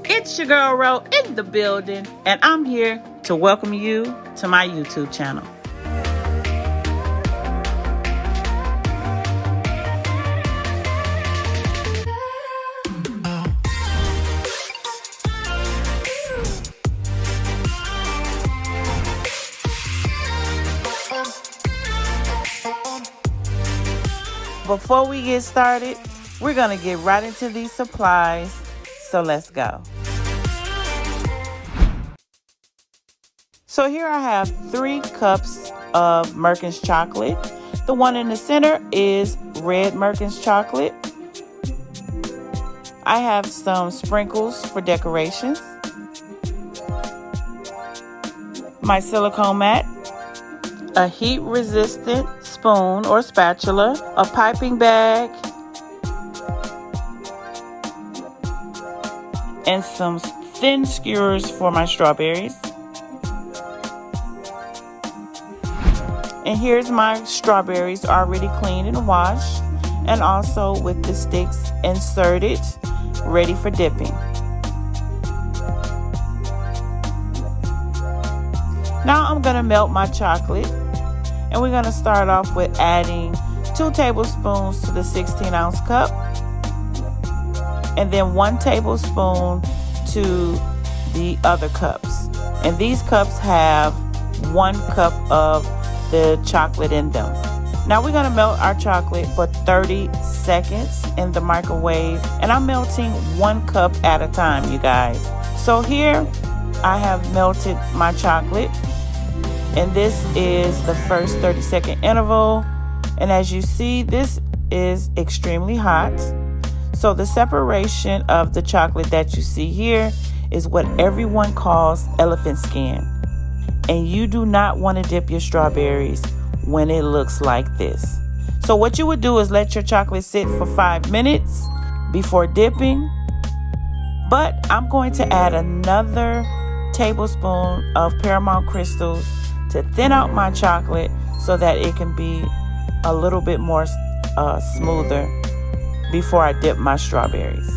It's your girl Ro in the building, and I'm here to welcome you to my YouTube channel. Before we get started, we're going to get right into these supplies, so let's go. So here I have 3 cups of Merkin's chocolate. The one in the center is red Merkin's chocolate. I have some sprinkles for decorations. My silicone mat, a heat-resistant spoon or spatula, a piping bag, and some thin skewers for my strawberries. And here's my strawberries already cleaned and washed, and also with the sticks inserted, ready for dipping. Now I'm gonna melt my chocolate, and we're gonna start off with adding 2 tablespoons to the 16-ounce cup, and then 1 tablespoon to the other cups. And these cups have 1 cup of the chocolate in them. Now we're gonna melt our chocolate for 30 seconds in the microwave, and I'm melting 1 cup at a time, you guys. So here I have melted my chocolate, and this is the first 30-second interval. And as you see, this is extremely hot. So the separation of the chocolate that you see here is what everyone calls elephant skin. And you do not want to dip your strawberries when it looks like this. So what you would do is let your chocolate sit for 5 minutes before dipping. But I'm going to add another tablespoon of Paramount crystals to thin out my chocolate so that it can be a little bit more smoother before I dip my strawberries.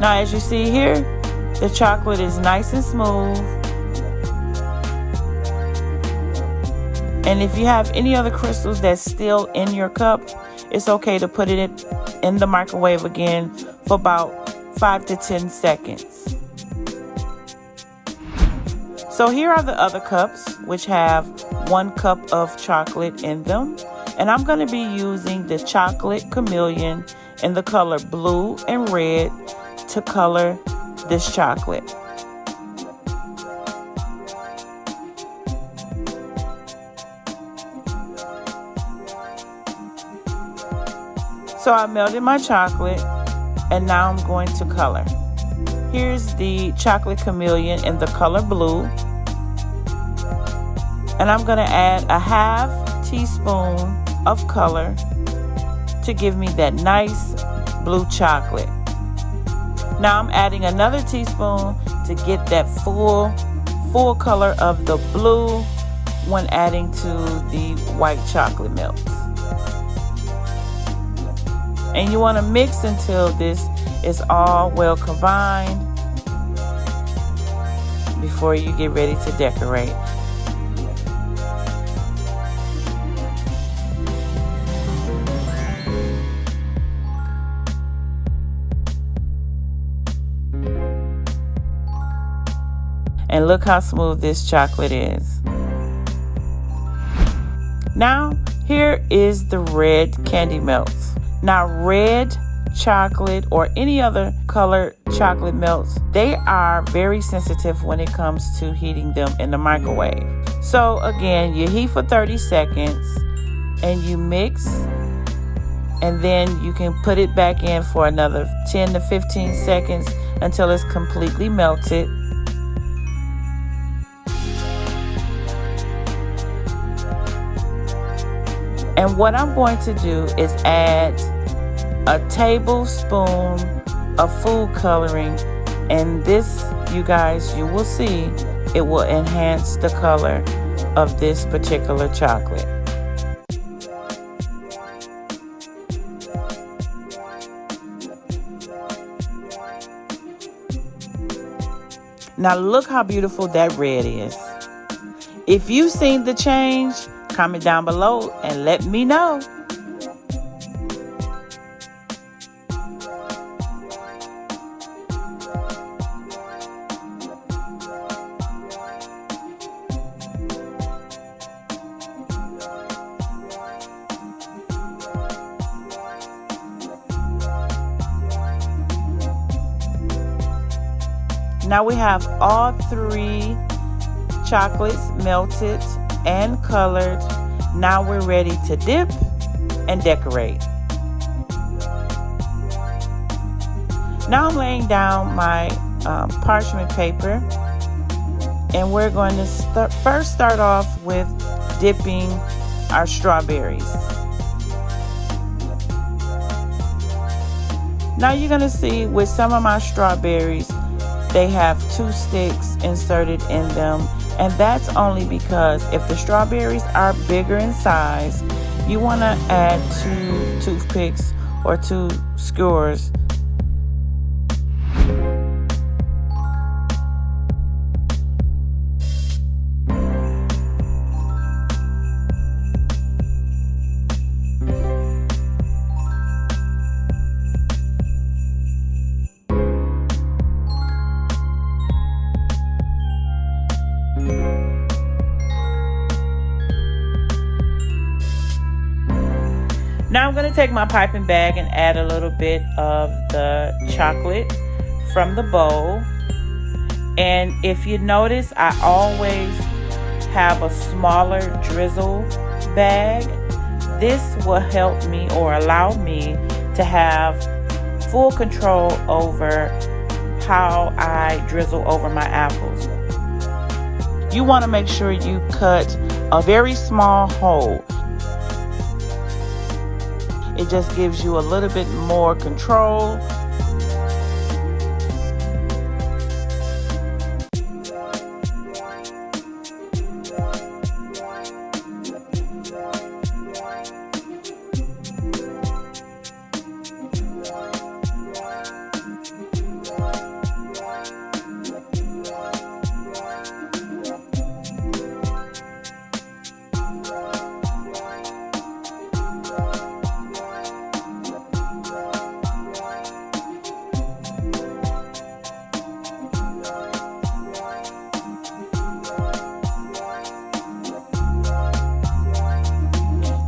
Now as you see here, the chocolate is nice and smooth. And if you have any other crystals that's still in your cup, it's okay to put it in the microwave again for about 5 to 10 seconds. So here are the other cups, which have 1 cup of chocolate in them. And I'm going to be using the chocolate chameleon in the color blue and red to color this chocolate. So I melted my chocolate, and now I'm going to color. Here's the chocolate chameleon in the color blue. And I'm going to add a ½ teaspoon of color to give me that nice blue chocolate. Now I'm adding another teaspoon to get that full color of the blue when adding to the white chocolate melt. And you want to mix until this is all well combined before you get ready to decorate. And look how smooth this chocolate is. Now, here is the red candy melts. Now, red chocolate or any other colored chocolate melts, they are very sensitive when it comes to heating them in the microwave. So again, you heat for 30 seconds and you mix, and then you can put it back in for another 10 to 15 seconds until it's completely melted. And what I'm going to do is add a tablespoon of food coloring And this, you guys, you will see, it will enhance the color of this particular chocolate. Now look how beautiful that red is. If you've seen the change, comment down below and let me know. Now we have all 3 chocolates melted and colored. Now we're ready to dip and decorate. Now I'm laying down my parchment paper, and we're going to first start off with dipping our strawberries. Now you're going to see with some of my strawberries, they have 2 sticks inserted in them, and that's only because if the strawberries are bigger in size, you want to add 2 toothpicks or 2 skewers. Now I'm going to take my piping bag and add a little bit of the chocolate from the bowl. And if you notice, I always have a smaller drizzle bag. This will help me or allow me to have full control over how I drizzle over my apples. You want to make sure you cut a very small hole. It just gives you a little bit more control.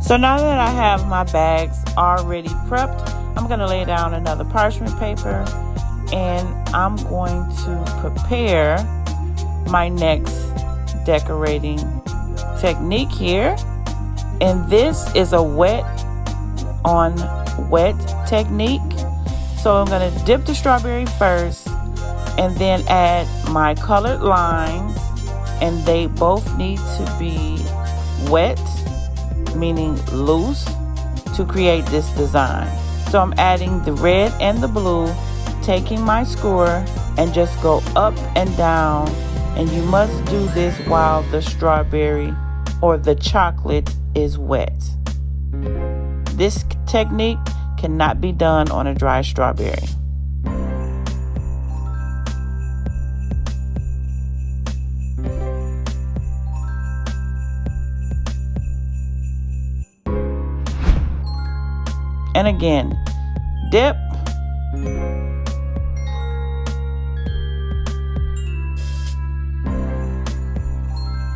So now that I have my bags already prepped, I'm going to lay down another parchment paper, and I'm going to prepare my next decorating technique here. And this is a wet on wet technique. So I'm going to dip the strawberry first and then add my colored lines, and they both need to be wet, meaning loose, to create this design. So I'm adding the red and the blue, taking my skewer and just go up and down, and you must do this while the strawberry or the chocolate is wet. This technique cannot be done on a dry strawberry. And again, dip,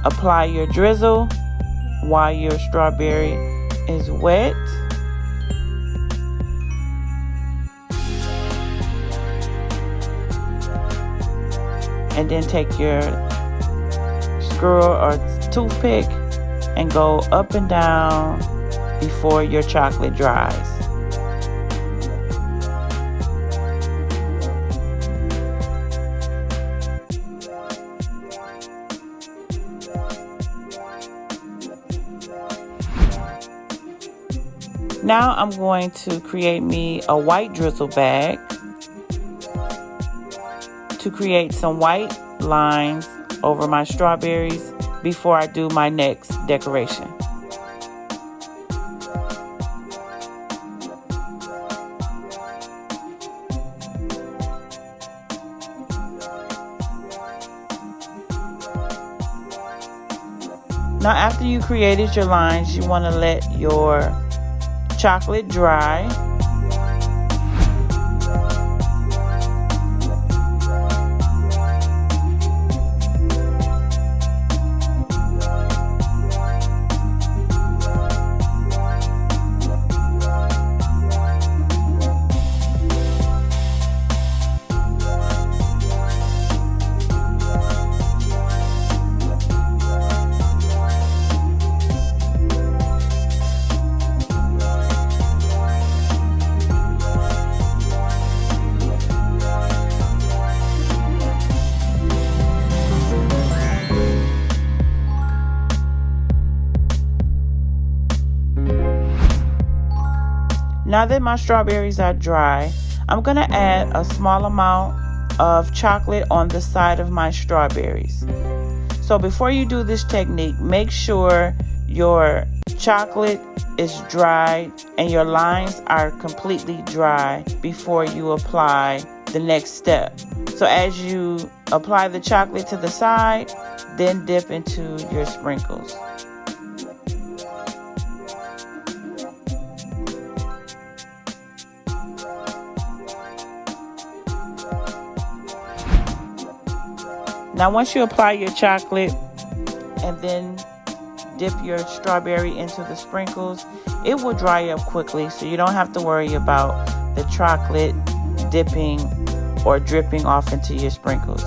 apply your drizzle while your strawberry is wet, and then take your screw or toothpick and go up and down before your chocolate dries. Now I'm going to create me a white drizzle bag to create some white lines over my strawberries before I do my next decoration. Now after you created your lines, you want to let your chocolate dry. Now that my strawberries are dry, I'm going to add a small amount of chocolate on the side of my strawberries. So before you do this technique, make sure your chocolate is dry and your lines are completely dry before you apply the next step. So as you apply the chocolate to the side, then dip into your sprinkles. Now once you apply your chocolate and then dip your strawberry into the sprinkles, it will dry up quickly, so you don't have to worry about the chocolate dipping or dripping off into your sprinkles.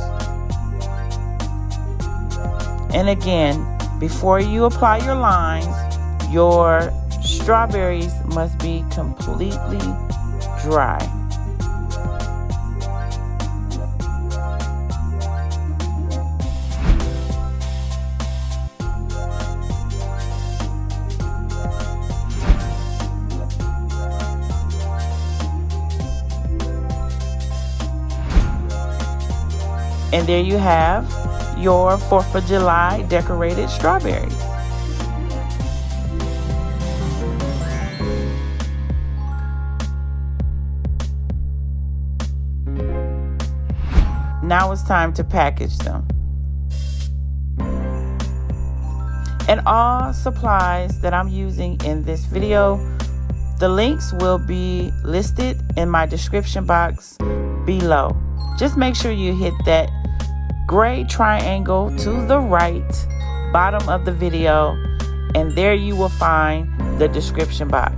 And again, before you apply your lines, your strawberries must be completely dry. And there you have your 4th of July decorated strawberries. Now it's time to package them. And all supplies that I'm using in this video, the links will be listed in my description box below. Just make sure you hit that gray triangle to the right bottom of the video, and there you will find the description box.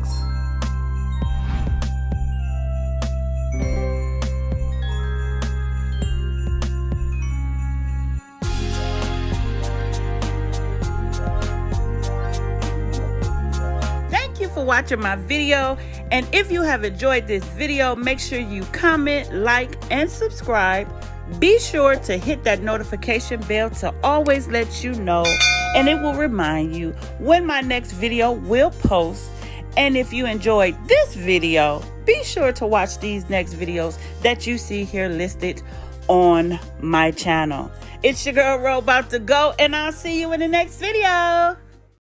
Thank you for watching my video, and if you have enjoyed this video, make sure you comment, like, and subscribe. Be sure to hit that notification bell to always let you know, and it will remind you when my next video will post. And if you enjoyed this video, be sure to watch these next videos that you see here listed on my channel. It's your girl Ro about to go, and I'll see you in the next video.